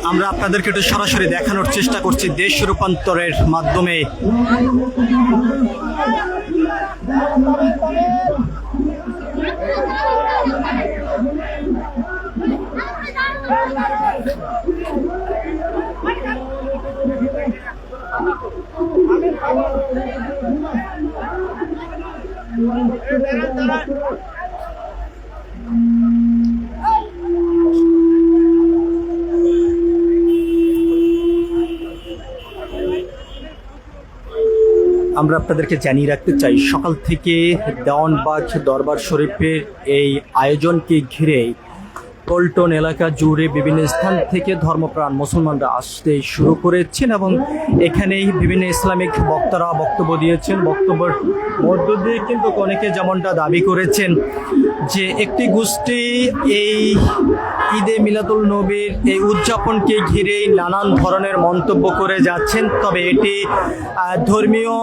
আমরা আপনাদেরকে একটু সরাসরি দেখানোর চেষ্টা করছি দেশ রূপান্তরের মাধ্যমে। আমরা আপনাদেরকে জানিয়ে রাখতে চাই, সকাল থেকে দেওয়ানবাগ দরবার শরীফের এই আয়োজনকে ঘিরে পল্টন এলাকা জুড়ে বিভিন্ন স্থান থেকে ধর্মপ্রাণ মুসলমানরা আসতে শুরু করেছেন এবং এখানেই বিভিন্ন ইসলামিক বক্তারা বক্তব্য দিয়েছেন। বক্তব্যের মধ্য দিয়ে কিন্তু অনেকে যেমনটা দাবি করেছেন যে একটি গোষ্ঠী এই ঈদে মিলাদুল নবীর এই উদযাপনকে ঘিরেই নানান ধরনের মন্তব্য করে যাচ্ছেন, তবে এটি ধর্মীয়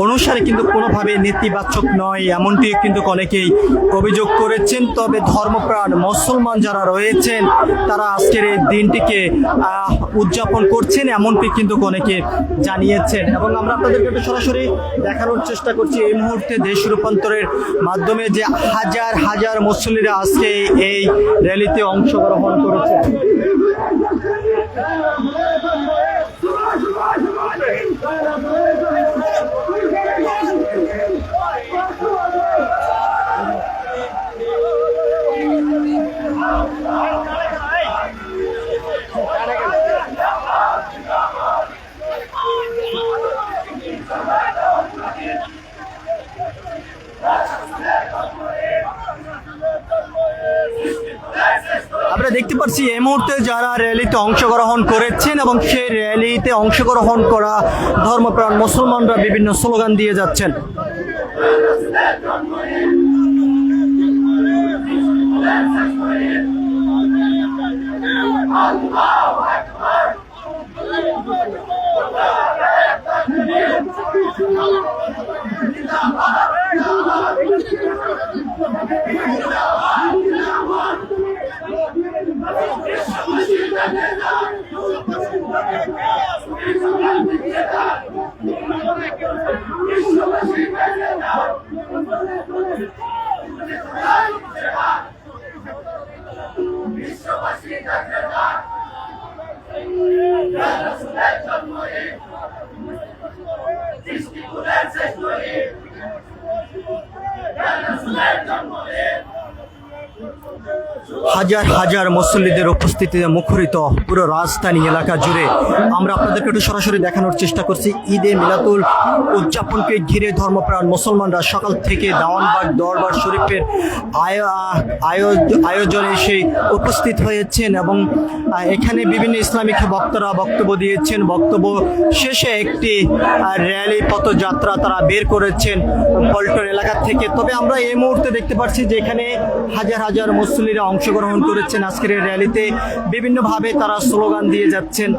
অনুসারে কিন্তু কোনোভাবে নেতিবাচক নয়, এমনটি কিন্তু অনেকেই অভিযোগ করেছেন। তবে ধর্মপ্রাণ মুসলমান যারা রয়েছেন তারা আজকের এই দিনটিকে উদযাপন করছেন এমনটি কিন্তু অনেকে জানিয়েছেন এবং আমরা আপনাদেরকে একটু সরাসরি দেখানোর চেষ্টা করছি এই মুহূর্তে দেশ রূপান্তরের মাধ্যমে যে হাজার হাজার মুসল্লিরা আজকে এই র্যালিতে অংশগ্রহণ করেছে। আমরা দেখতে পাচ্ছি এই মুহূর্তে যারা র্যালিতে অংশগ্রহণ করেছেন এবং সেই র্যালিতে অংশগ্রহণ করা ধর্মপ্রাণ মুসলমানরা বিভিন্ন স্লোগান দিয়ে যাচ্ছেন। হাজার হাজার মুসল্লিদের উপস্থিতিতে মুখরিত পুরো রাজধানী এলাকা জুড়ে। আমরা আপনাদেরকে একটু সরাসরি দেখানোর চেষ্টা করছি ঈদে মিলাদুল উদযাপনকে ঘিরে ধর্মপ্রাণ মুসলমানরা সকাল থেকে দেওয়ানবাগ দরবার শরীফের আয়োজনে সেই উপস্থিত হয়েছেন এবং এখানে বিভিন্ন ইসলামিক বক্তারা বক্তব্য দিয়েছেন। বক্তব্য শেষে একটি র্যালি পথযাত্রা তারা বের করেছেন পল্টন এলাকা থেকে। তবে আমরা এই মুহূর্তে দেখতে পাচ্ছি যে এখানে হাজার হাজার মুসল্লিরা অংশগ্রহণ করেছেন আজকের এই র্যালিতে, বিভিন্নভাবে তারা স্লোগান দিয়ে যাচ্ছেন।